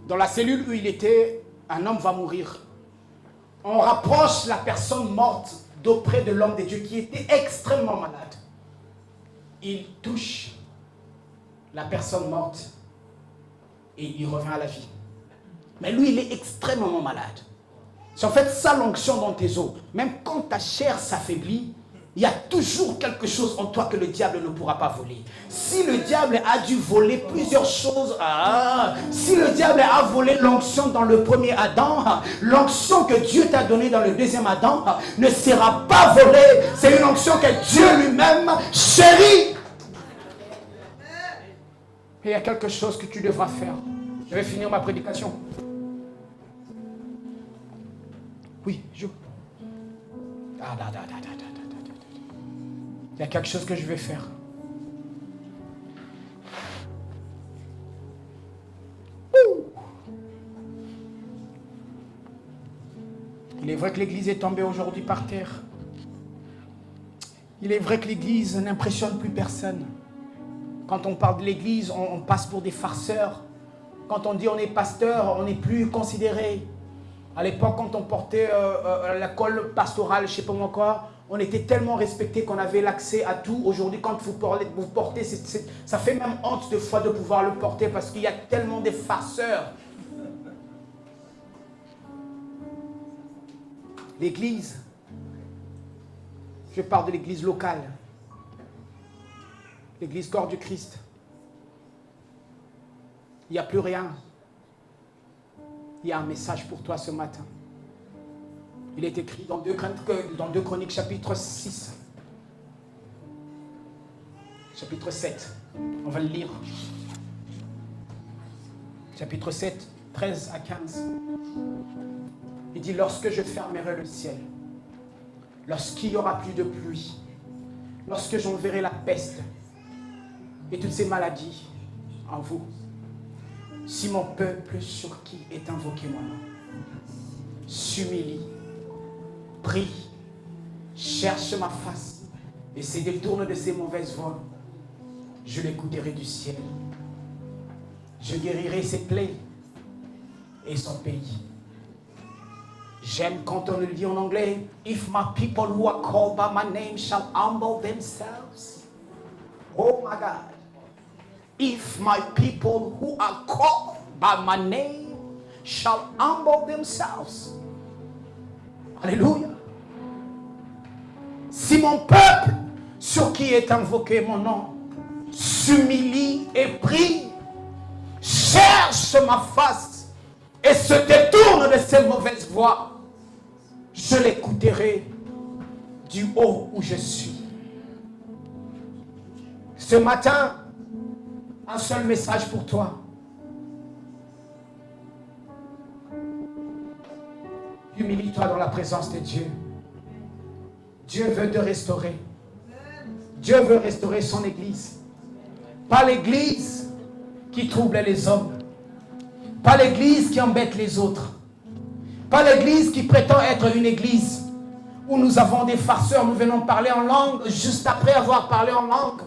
Dans la cellule où il était, un homme va mourir. On rapproche la personne morte d'auprès de l'homme de Dieu qui était extrêmement malade. Il touche la personne morte et il revient à la vie. Mais lui, il est extrêmement malade. C'est en fait ça l'onction dans tes os. Même quand ta chair s'affaiblit, il y a toujours quelque chose en toi que le diable ne pourra pas voler. Si le diable a dû voler plusieurs choses, si le diable a volé l'onction dans le premier Adam, l'onction que Dieu t'a donnée dans le deuxième Adam ne sera pas volée. C'est une onction que Dieu lui-même chérit. Et il y a quelque chose que tu devras faire. Je vais finir ma prédication. Oui, je... Il y a quelque chose que je vais faire. Il est vrai que l'église est tombée aujourd'hui par terre. Il est vrai que l'église n'impressionne plus personne. Quand on parle de l'église, on passe pour des farceurs. Quand on dit on est pasteur, on n'est plus considéré. À l'époque, quand on portait la colle pastorale, je ne sais pas encore, on était tellement respecté qu'on avait l'accès à tout. Aujourd'hui, quand vous portez, ça fait même honte de fois de pouvoir le porter parce qu'il y a tellement de farceurs. L'église, je parle de l'église locale, l'église corps du Christ. Il n'y a plus rien. Il y a un message pour toi ce matin. Il est écrit dans 2 Chroniques chapitre 6. Chapitre 7. On va le lire. Chapitre 7, 13 à 15. Il dit, lorsque je fermerai le ciel, lorsqu'il n'y aura plus de pluie, lorsque j'enverrai la peste et toutes ces maladies en vous, si mon peuple sur qui est invoqué mon nom s'humilie, prie, cherche ma face et se détourne de ses mauvaises voies, je l'écouterai du ciel. Je guérirai ses plaies et son pays. J'aime quand on le dit en anglais. If my people who are called by my name shall humble themselves. Oh my God. If my people who are called by my name shall humble themselves. Alléluia. Si mon peuple, sur qui est invoqué mon nom, s'humilie et prie, cherche ma face et se détourne de ses mauvaises voies, je l'écouterai du haut où je suis. Ce matin, un seul message pour toi. Humilie-toi dans la présence de Dieu. Dieu veut te restaurer. Dieu veut restaurer son église. Pas l'église qui trouble les hommes. Pas l'église qui embête les autres. Pas l'église qui prétend être une église où nous avons des farceurs, nous venons parler en langue, juste après avoir parlé en langue.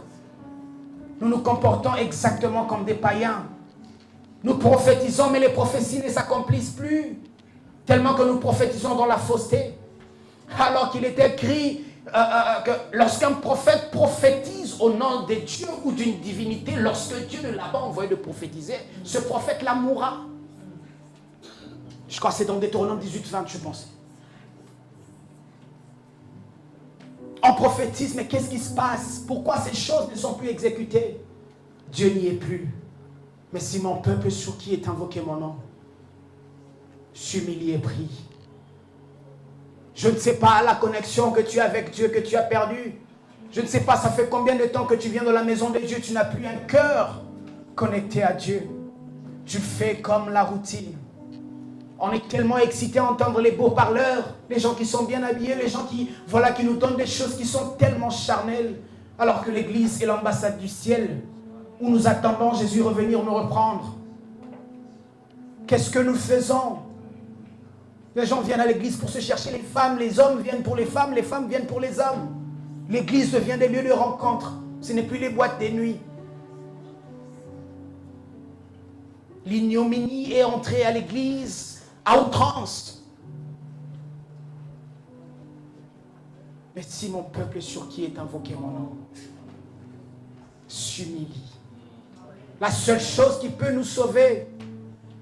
Nous nous comportons exactement comme des païens. Nous prophétisons, mais les prophéties ne s'accomplissent plus. Tellement que nous prophétisons dans la fausseté. Alors qu'il est écrit que lorsqu'un prophète prophétise au nom de Dieu ou d'une divinité, lorsque Dieu ne l'a pas envoyé de prophétiser, ce prophète-là mourra. Je crois que c'est dans Deutéronome 18-20, je pense. On prophétise, mais qu'est-ce qui se passe? Pourquoi ces choses ne sont plus exécutées? Dieu n'y est plus. Mais si mon peuple sur qui est invoqué mon nom s'humilie et prie. Je ne sais pas la connexion que tu as avec Dieu, que tu as perdue. Je ne sais pas, ça fait combien de temps que tu viens de la maison de Dieu, tu n'as plus un cœur connecté à Dieu. Tu fais comme la routine. On est tellement excités à entendre les beaux parleurs, les gens qui sont bien habillés, les gens qui nous donnent des choses qui sont tellement charnelles, alors que l'Église est l'ambassade du ciel, où nous attendons Jésus revenir nous reprendre. Qu'est-ce que nous faisons? Les gens viennent à l'église pour se chercher les femmes, les hommes viennent pour les femmes viennent pour les hommes. L'église devient des lieux de rencontre. Ce n'est plus les boîtes des nuits. L'ignominie est entrée à l'église à outrance. Mais si mon peuple sur qui est invoqué mon nom s'humilie, la seule chose qui peut nous sauver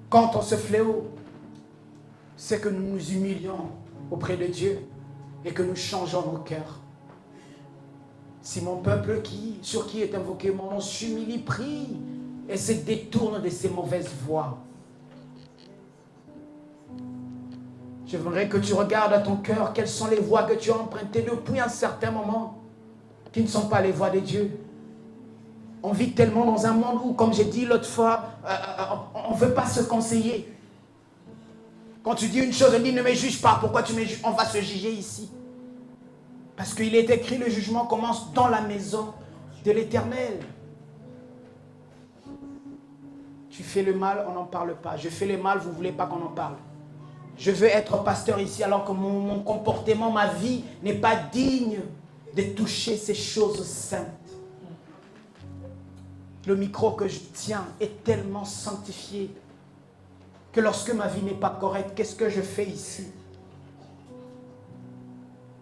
quand on se fléau, c'est que nous nous humilions auprès de Dieu et que nous changeons nos cœurs. Si mon peuple sur qui est invoqué mon nom s'humilie, prie et se détourne de ses mauvaises voies. Je voudrais que tu regardes à ton cœur quelles sont les voies que tu as empruntées depuis un certain moment qui ne sont pas les voies de Dieu. On vit tellement dans un monde où, comme j'ai dit l'autre fois, on ne veut pas se conseiller. Quand tu dis une chose, on dit ne me juge pas. Pourquoi tu me juges? On va se juger ici. Parce qu'il est écrit, le jugement commence dans la maison de l'Éternel. Tu fais le mal, on n'en parle pas. Je fais le mal, vous ne voulez pas qu'on en parle. Je veux être pasteur ici alors que mon comportement, ma vie n'est pas digne de toucher ces choses saintes. Le micro que je tiens est tellement sanctifié que lorsque ma vie n'est pas correcte, qu'est-ce que je fais ici?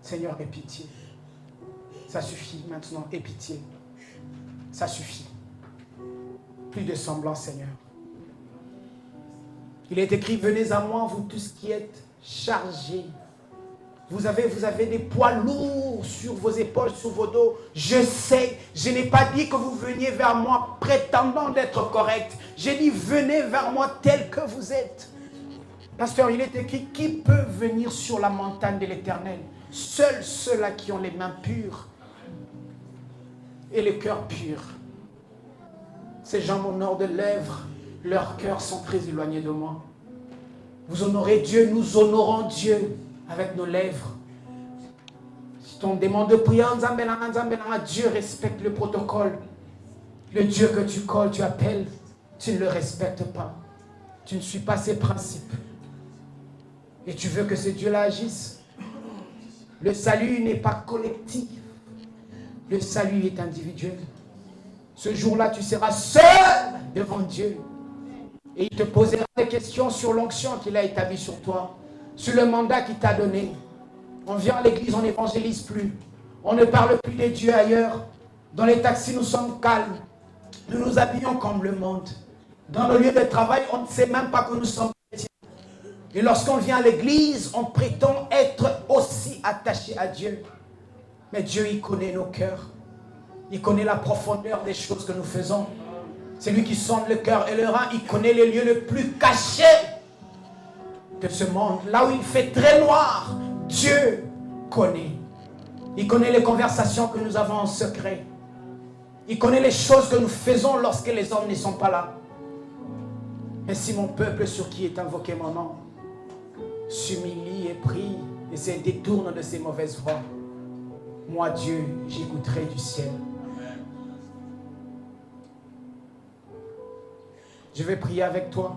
Seigneur, aie pitié. Ça suffit maintenant, aie pitié. Ça suffit. Plus de semblant, Seigneur. Il est écrit, venez à moi, vous tous qui êtes chargés. Vous avez des poids lourds sur vos épaules, sur vos dos. Je sais, je n'ai pas dit que vous veniez vers moi prétendant d'être correct. J'ai dit, venez vers moi tel que vous êtes. Pasteur, il est écrit, qui peut venir sur la montagne de l'Éternel? Seuls ceux-là qui ont les mains pures et le cœur pur. Ces gens m'honorent de lèvres, leurs cœurs sont très éloignés de moi. Vous honorez Dieu, nous honorons Dieu avec nos lèvres. Si on demande de prier, Dieu respecte le protocole. Le Dieu que tu colles, tu appelles, tu ne le respectes pas. Tu ne suis pas ses principes. Et tu veux que ce Dieu-là agisse. Le salut n'est pas collectif. Le salut est individuel. Ce jour-là, tu seras seul devant Dieu. Et il te posera des questions sur l'onction qu'il a établie sur toi. sur le mandat qu'il t'a donné. On vient à l'église, on n'évangélise plus. On ne parle plus des dieux ailleurs. Dans les taxis, nous sommes calmes. Nous nous habillons comme le monde. Dans nos lieux de travail, on ne sait même pas que nous sommes chrétiens. Et lorsqu'on vient à l'église, on prétend être aussi attaché à Dieu. Mais Dieu, il connaît nos cœurs. Il connaît la profondeur des choses que nous faisons. C'est lui qui sonde le cœur et le rein. Il connaît les lieux les plus cachés de ce monde. Là où il fait très noir, Dieu connaît. Il connaît les conversations que nous avons en secret. Il connaît les choses que nous faisons lorsque les hommes ne sont pas là. Mais si mon peuple sur qui est invoqué mon nom s'humilie et prie et se détourne de ses mauvaises voies, moi Dieu, j'écouterai du ciel. Je vais prier avec toi.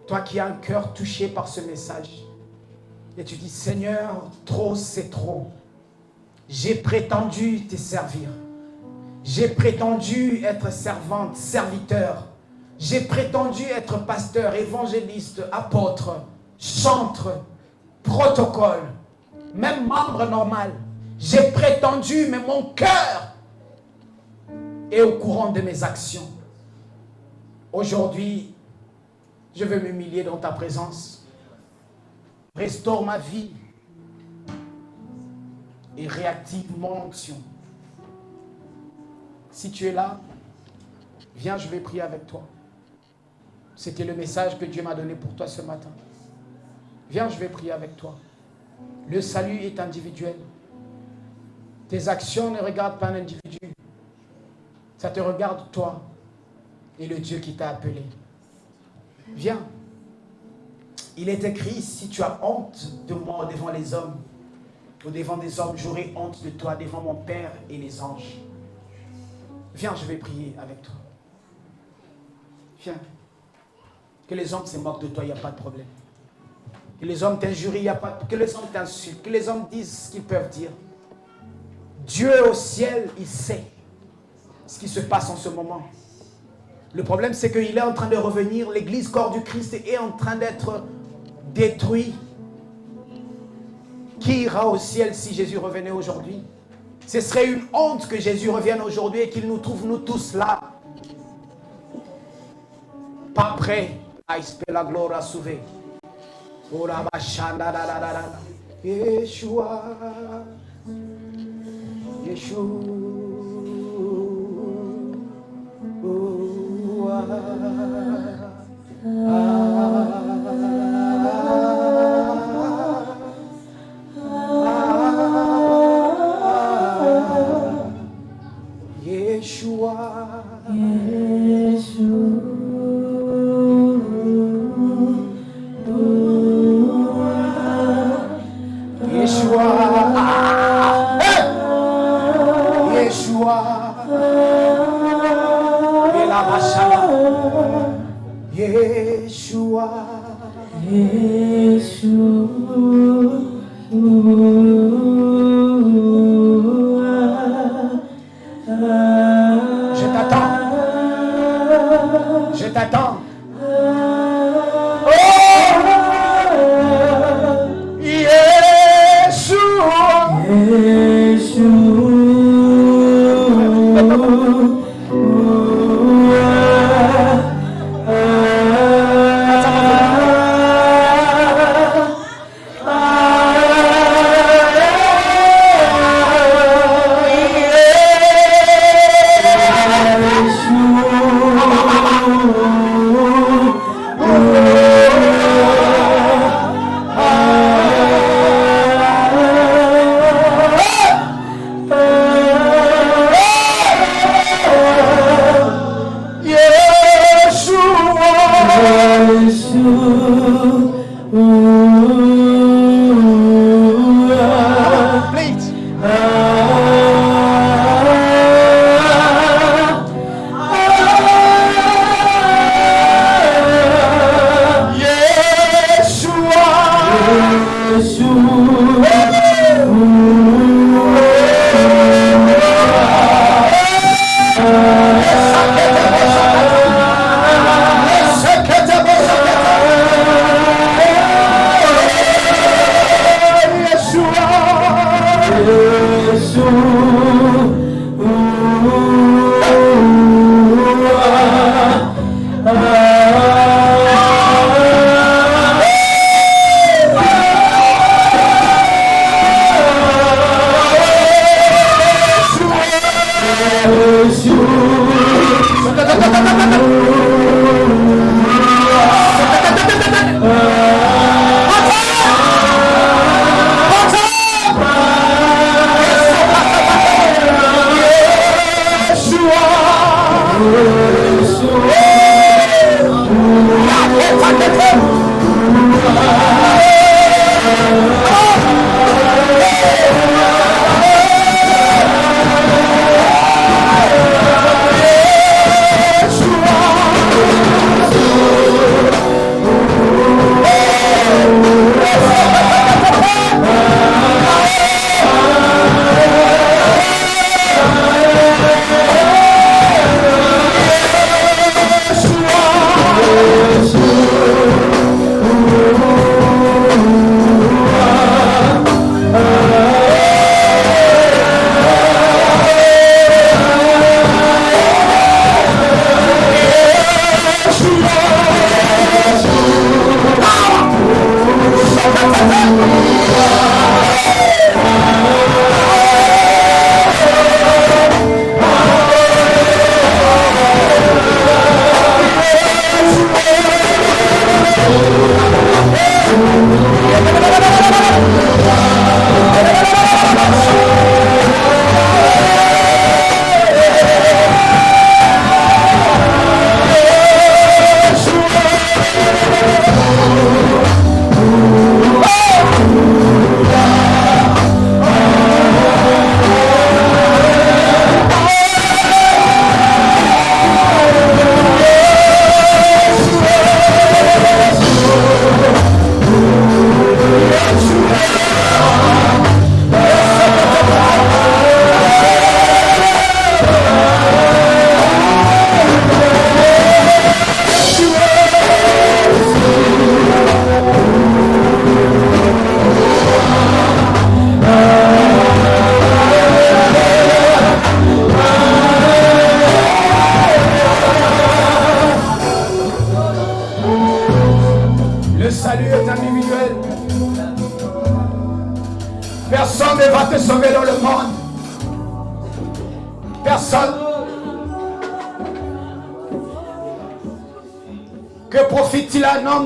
Toi qui as un cœur touché par ce message. Et tu dis, Seigneur, trop c'est trop. J'ai prétendu te servir. J'ai prétendu être servante, serviteur. J'ai prétendu être pasteur, évangéliste, apôtre, chantre, protocole, même membre normal. J'ai prétendu, mais mon cœur est au courant de mes actions. Aujourd'hui, je veux m'humilier dans ta présence. Restaure ma vie et réactive mon onction. Si tu es là, viens, je vais prier avec toi. C'était le message que Dieu m'a donné pour toi ce matin. Viens, je vais prier avec toi. Le salut est individuel. Tes actions ne regardent pas un individu. Ça te regarde toi et le Dieu qui t'a appelé. Viens. Il est écrit, si tu as honte de moi devant les hommes, ou devant des hommes, j'aurai honte de toi devant mon Père et les anges. Viens, je vais prier avec toi. Viens. Que les hommes se moquent de toi, il n'y a pas de problème. Que les hommes t'injurient, il n'y a pas de problème. Que les hommes t'insultent, que les hommes disent ce qu'ils peuvent dire. Dieu au ciel, il sait ce qui se passe en ce moment. Le problème, c'est qu'il est en train de revenir. L'église corps du Christ est en train d'être détruite. Qui ira au ciel si Jésus revenait aujourd'hui? Ce serait une honte que Jésus revienne aujourd'hui et qu'il nous trouve, nous tous, là. Pas prêts à espérer la gloire à sauver. Yeshua. Yeshua.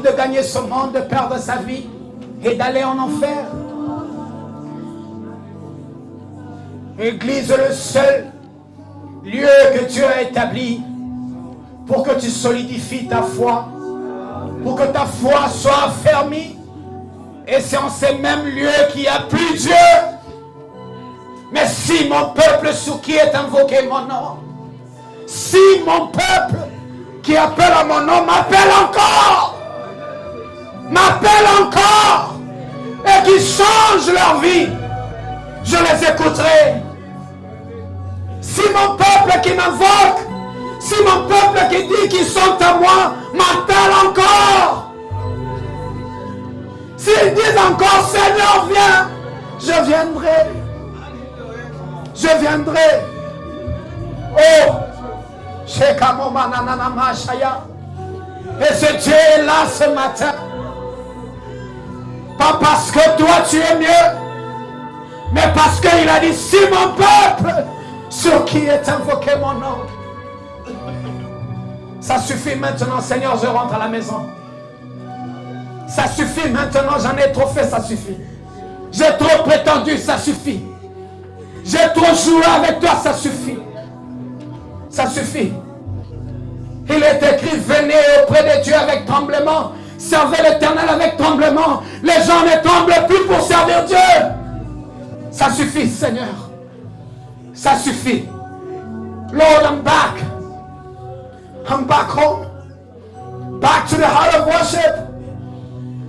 De gagner ce monde, de perdre sa vie et d'aller en enfer. L'église est le seul lieu que Dieu a établi pour que tu solidifies ta foi, pour que ta foi soit affermie. Et c'est en ces mêmes lieux qu'il n'y a plus Dieu. Mais si mon peuple sur qui est invoqué mon nom, si mon peuple qui appelle à mon nom m'appelle encore, et qui changent leur vie, je les écouterai. Si mon peuple qui m'invoque, si mon peuple qui dit qu'ils sont à moi m'appelle encore, s'ils disent encore Seigneur viens, je viendrai. Je viendrai. Oh, et ce Dieu est là ce matin. Pas parce que toi tu es mieux, mais parce qu'il a dit si mon peuple sur qui est invoqué mon nom. Ça suffit maintenant, Seigneur, je rentre à la maison. Ça suffit maintenant, j'en ai trop fait, ça suffit. J'ai trop prétendu, ça suffit. J'ai trop joué avec toi, ça suffit. Ça suffit. Il est écrit, venez auprès de Dieu avec tremblement. Servez l'Éternel avec tremblement. Les gens ne tremblent plus pour servir Dieu. Ça suffit, Seigneur. Ça suffit. Lord, I'm back. I'm back home. Back to the heart of worship.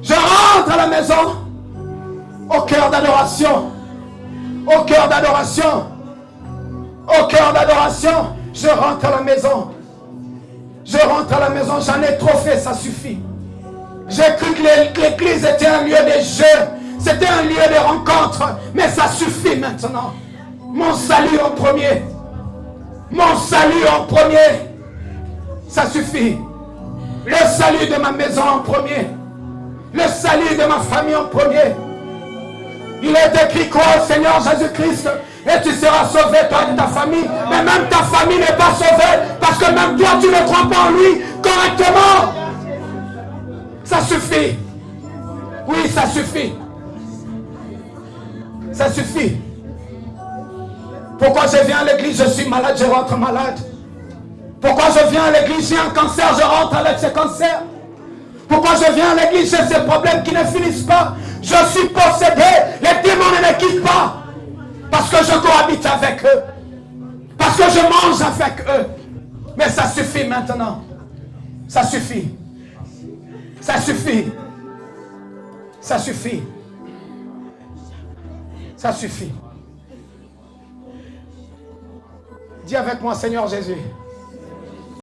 Je rentre à la maison. Au cœur d'adoration. Au cœur d'adoration. Au cœur d'adoration. Je rentre à la maison. Je rentre à la maison. J'en ai trop fait, ça suffit. J'ai cru que l'église était un lieu de jeu. C'était un lieu de rencontre. Mais ça suffit maintenant. Mon salut en premier. Mon salut en premier. Ça suffit. Le salut de ma maison en premier. Le salut de ma famille en premier. Il est écrit quoi au Seigneur Jésus-Christ? Et tu seras sauvé, toi et ta famille. Mais même ta famille n'est pas sauvée. Parce que même toi, tu ne crois pas en lui correctement. Ça suffit. Oui, ça suffit. Ça suffit. Pourquoi je viens à l'église? Je suis malade, je rentre malade. Pourquoi je viens à l'église? J'ai un cancer, je rentre avec ce cancer. Pourquoi je viens à l'église? J'ai ces problèmes qui ne finissent pas. Je suis possédé. Les démons ne me quittent pas. Parce que je cohabite avec eux. Parce que je mange avec eux. Mais ça suffit maintenant. Ça suffit. Ça suffit. Ça suffit. Ça suffit. Dis avec moi, Seigneur Jésus.